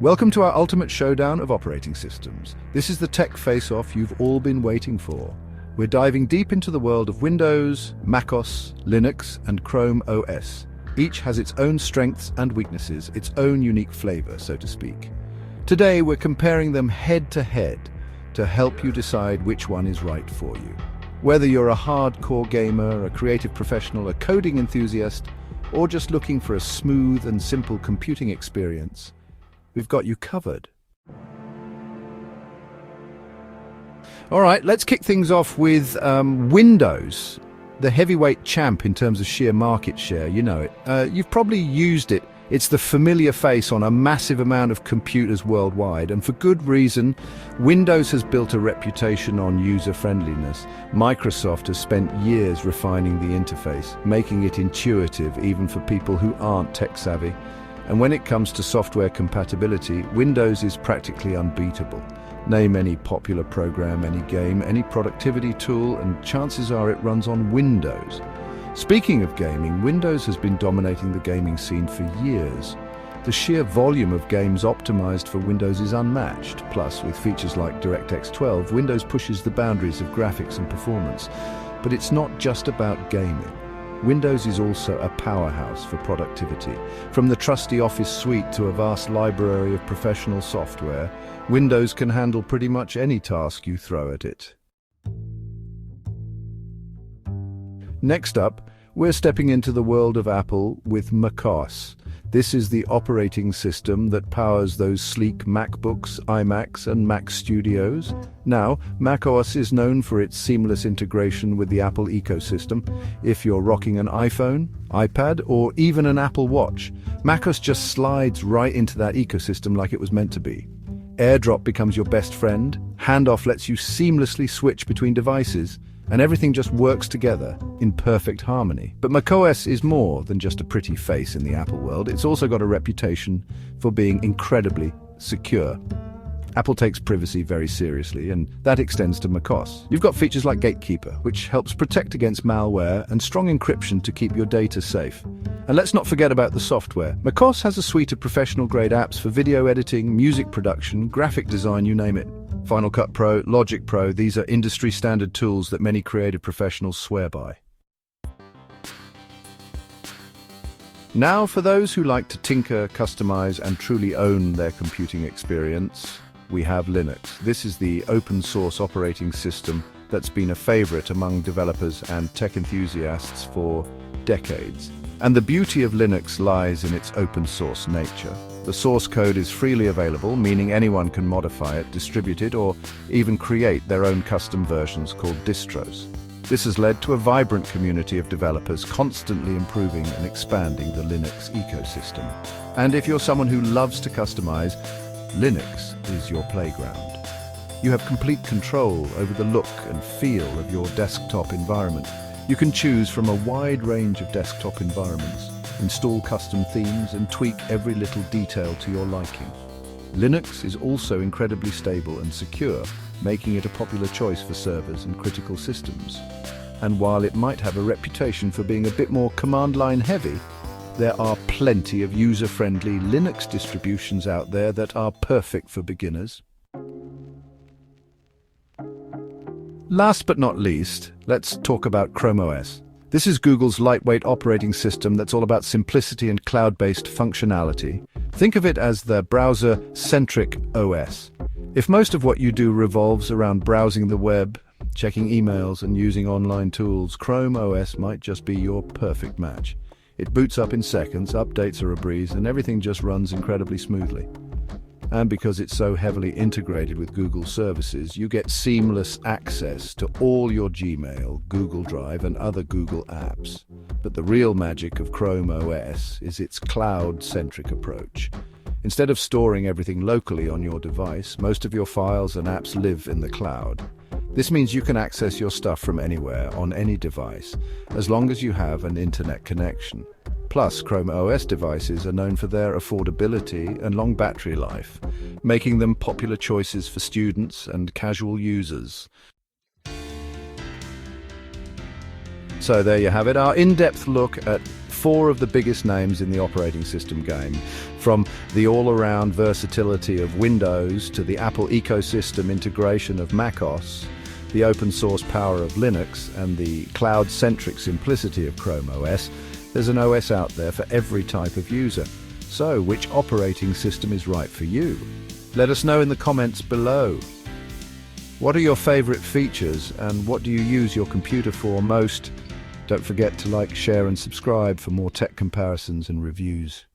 Welcome to our ultimate showdown of operating systems. This is the tech face-off you've all been waiting for. We're diving deep into the world of Windows, macOS, Linux, and Chrome OS. Each has its own strengths and weaknesses, its own unique flavor, so to speak. Today, we're comparing them head-to-head to help you decide which one is right for you. Whether you're a hardcore gamer, a creative professional, a coding enthusiast, or just looking for a smooth and simple computing experience, we've got you covered. All right, let's kick things off with Windows, the heavyweight champ in terms of sheer market share. You know it. You've probably used it. It's the familiar face on a massive amount of computers worldwide, and for good reason. Windows has built a reputation on user-friendliness. Microsoft has spent years refining the interface, making it intuitive even for people who aren't tech-savvy. And when it comes to software compatibility, Windows is practically unbeatable. Name any popular program, any game, any productivity tool, and chances are it runs on Windows. Speaking of gaming, Windows has been dominating the gaming scene for years. The sheer volume of games optimized for Windows is unmatched. Plus, with features like DirectX 12, Windows pushes the boundaries of graphics and performance. But it's not just about gaming. Windows is also a powerhouse for productivity. From the trusty Office suite to a vast library of professional software, Windows can handle pretty much any task you throw at it. Next up, we're stepping into the world of Apple with macOS. This is the operating system that powers those sleek MacBooks, iMacs, and Mac Studios. Now, macOS is known for its seamless integration with the Apple ecosystem. If you're rocking an iPhone, iPad, or even an Apple Watch, macOS just slides right into that ecosystem like it was meant to be. AirDrop becomes your best friend, Handoff lets you seamlessly switch between devices, and everything just works together in perfect harmony. But macOS is more than just a pretty face in the Apple world. It's also got a reputation for being incredibly secure. Apple takes privacy very seriously, and that extends to macOS. You've got features like Gatekeeper, which helps protect against malware, and strong encryption to keep your data safe. And let's not forget about the software. macOS has a suite of professional-grade apps for video editing, music production, graphic design, you name it. Final Cut Pro, Logic Pro, these are industry-standard tools that many creative professionals swear by. Now, for those who like to tinker, customize, and truly own their computing experience, we have Linux. This is the open-source operating system that's been a favorite among developers and tech enthusiasts for decades. And the beauty of Linux lies in its open-source nature. The source code is freely available, meaning anyone can modify it, distribute it, or even create their own custom versions called distros. This has led to a vibrant community of developers constantly improving and expanding the Linux ecosystem. And if you're someone who loves to customize, Linux is your playground. You have complete control over the look and feel of your desktop environment. You can choose from a wide range of desktop environments, install custom themes, and tweak every little detail to your liking. Linux is also incredibly stable and secure, making it a popular choice for servers and critical systems. And while it might have a reputation for being a bit more command-line heavy, there are plenty of user-friendly Linux distributions out there that are perfect for beginners. Last but not least, let's talk about Chrome OS. This is Google's lightweight operating system that's all about simplicity and cloud-based functionality. Think of it as the browser-centric OS. If most of what you do revolves around browsing the web, checking emails, and using online tools, Chrome OS might just be your perfect match. It boots up in seconds, updates are a breeze, and everything just runs incredibly smoothly. And because it's so heavily integrated with Google services, you get seamless access to all your Gmail, Google Drive, and other Google apps. But the real magic of Chrome OS is its cloud-centric approach. Instead of storing everything locally on your device, most of your files and apps live in the cloud. This means you can access your stuff from anywhere, on any device, as long as you have an internet connection. Plus, Chrome OS devices are known for their affordability and long battery life, making them popular choices for students and casual users. So there you have it, our in-depth look at 4 of the biggest names in the operating system game, from the all-around versatility of Windows to the Apple ecosystem integration of macOS, the open-source power of Linux, and the cloud-centric simplicity of Chrome OS. There's an OS out there for every type of user. So, which operating system is right for you? Let us know in the comments below. What are your favorite features, and what do you use your computer for most? Don't forget to like, share and subscribe for more tech comparisons and reviews.